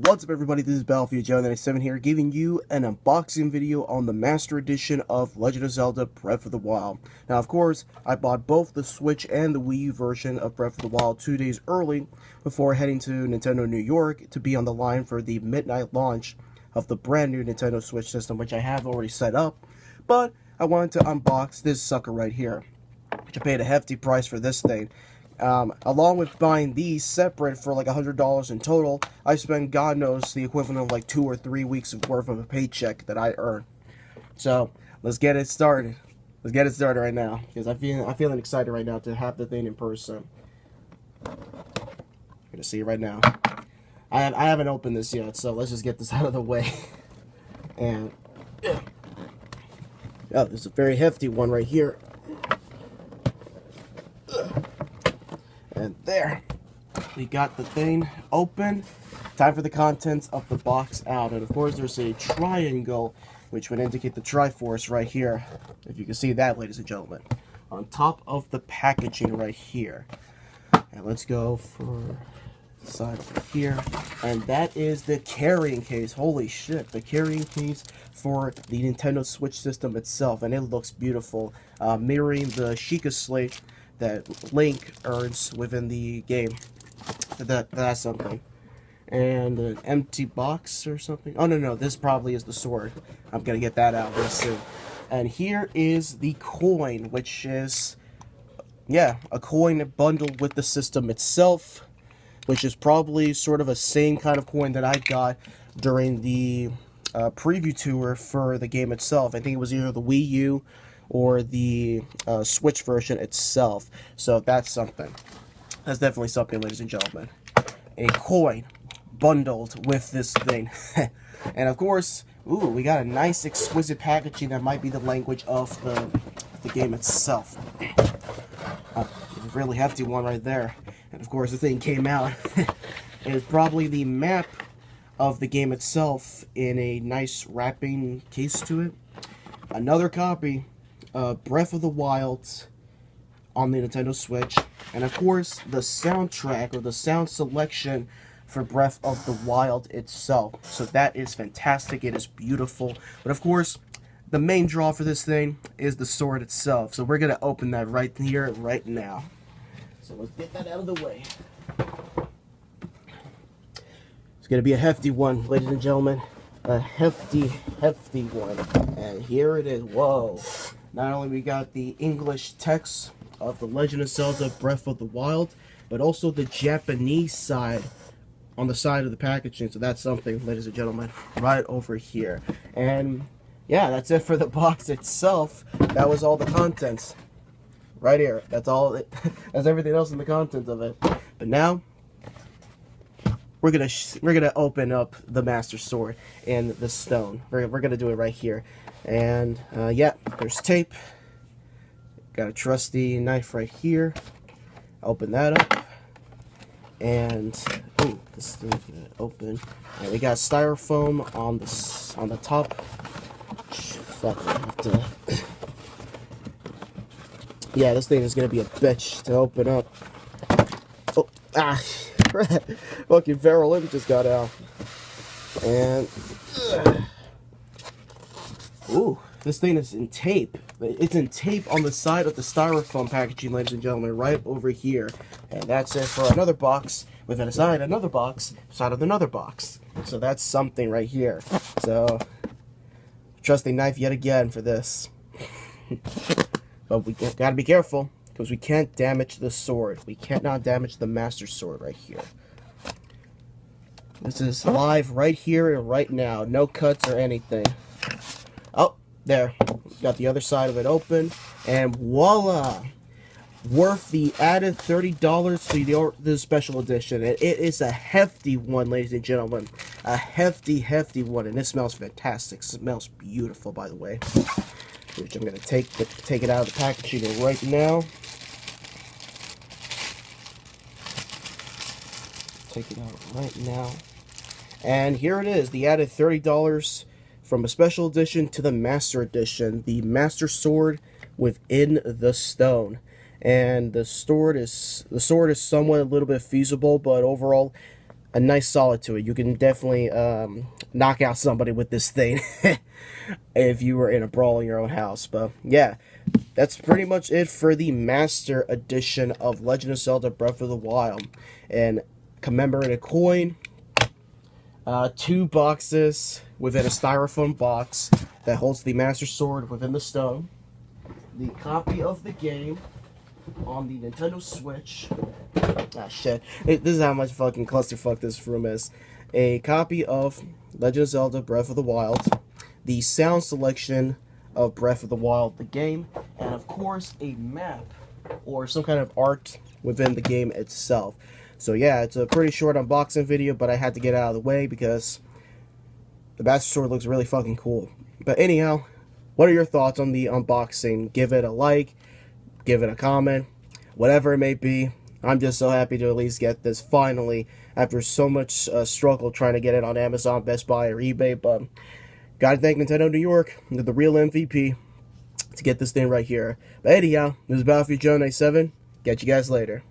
What's up everybody, this is Battlefield97 here, giving you an unboxing video on the Master Edition of Legend of Zelda Breath of the Wild. Now of course, I bought both the Switch and the Wii U version of Breath of the Wild 2 days early before heading to Nintendo New York to be on the line for the midnight launch of the brand new Nintendo Switch system, which I have already set up, but I wanted to unbox this sucker right here, which I paid a hefty price for this thing. Along with buying these separate for like $100 in total, I spent God knows the equivalent of like 2 or 3 weeks worth of a paycheck that I earned. So let's get it started. Let's get it started right now, because I'm feeling excited right now to have the thing in person. You're gonna see it right now. I haven't opened this yet, so let's just get this out of the way. And oh, there's a very hefty one right here. And there, we got the thing open. Time for the contents of the box out. And of course, there's a triangle, which would indicate the Triforce right here. If you can see that, ladies and gentlemen. On top of the packaging right here. And let's go for the side over here. And that is the carrying case. Holy shit, the carrying case for the Nintendo Switch system itself. And it looks beautiful, mirroring the Sheikah Slate that Link earns within the game. That's something. And an empty box or something. Oh no, this probably is the sword. I'm gonna get that out very soon. And here is the coin, which is, yeah, a coin bundled with the system itself, which is probably sort of a same kind of coin that I got during the preview tour for the game itself. I think it was either the Wii U or the Switch version itself. So that's something. That's definitely something, ladies and gentlemen. A coin bundled with this thing. And of course, ooh, we got a nice exquisite packaging that might be the language of the game itself. A really hefty one right there. And of course, the thing came out. It's probably the map of the game itself in a nice wrapping case to it. Another copy, Breath of the Wild on the Nintendo Switch, and of course the soundtrack or the sound selection for Breath of the Wild itself. So that is fantastic, it is beautiful, but of course the main draw for this thing is the sword itself. So we're gonna open that right here, right now. So let's get that out of the way. It's gonna be a hefty one, ladies and gentlemen. A hefty one. And here it is. Whoa. Not only we got the English text of the Legend of Zelda Breath of the Wild, but also the Japanese side on the side of the packaging. So that's something, ladies and gentlemen, right over here. And yeah, that's it for the box itself. That was all the contents. Right here. That's all that's everything else in the contents of it. But now we're gonna open up the Master Sword and the stone. We're gonna do it right here. And yeah, there's tape. Got a trusty knife right here. Open that up. And ooh, this thing's gonna open. And we got styrofoam on the top. Fuck, I have to. Yeah, this thing is gonna be a bitch to open up. Oh, ah. Fucking feral imp just got out. And ooh, this thing is in tape. It's in tape on the side of the styrofoam packaging, ladies and gentlemen, right over here. And that's it for another box within another box inside of another box. So that's something right here. So trusty knife yet again for this. But we gotta be careful, because we can't damage the sword. We cannot damage the Master Sword right here. This is live right here and right now. No cuts or anything. Oh, there. Got the other side of it open. And voila! Worth the added $30 for the special edition. And it is a hefty one, ladies and gentlemen. A hefty one. And it smells fantastic. It smells beautiful, by the way. Which I'm going to take it out of the packaging right now. Take it out right now. And here it is, the added $30 from a special edition to the Master Edition. The Master Sword within the stone. And the sword is somewhat a little bit feasible, but overall a nice solid to it. You can definitely knock out somebody with this thing if you were in a brawl in your own house. But yeah, that's pretty much it for the Master Edition of Legend of Zelda Breath of the Wild. And commemorative coin, 2 boxes within a styrofoam box that holds the Master Sword within the stone, the copy of the game on the Nintendo Switch. Ah, shit. This is how much fucking clusterfuck this room is. A copy of Legend of Zelda Breath of the Wild, the sound selection of Breath of the Wild, the game, and of course a map or some kind of art within the game itself. So yeah, it's a pretty short unboxing video, but I had to get it out of the way because the Master Sword looks really fucking cool. But anyhow, what are your thoughts on the unboxing? Give it a like, give it a comment, whatever it may be. I'm just so happy to at least get this finally after so much struggle trying to get it on Amazon, Best Buy, or eBay. But gotta thank Nintendo New York, the real MVP, to get this thing right here. But anyhow, this is Battlefield Joe 97. Catch you guys later.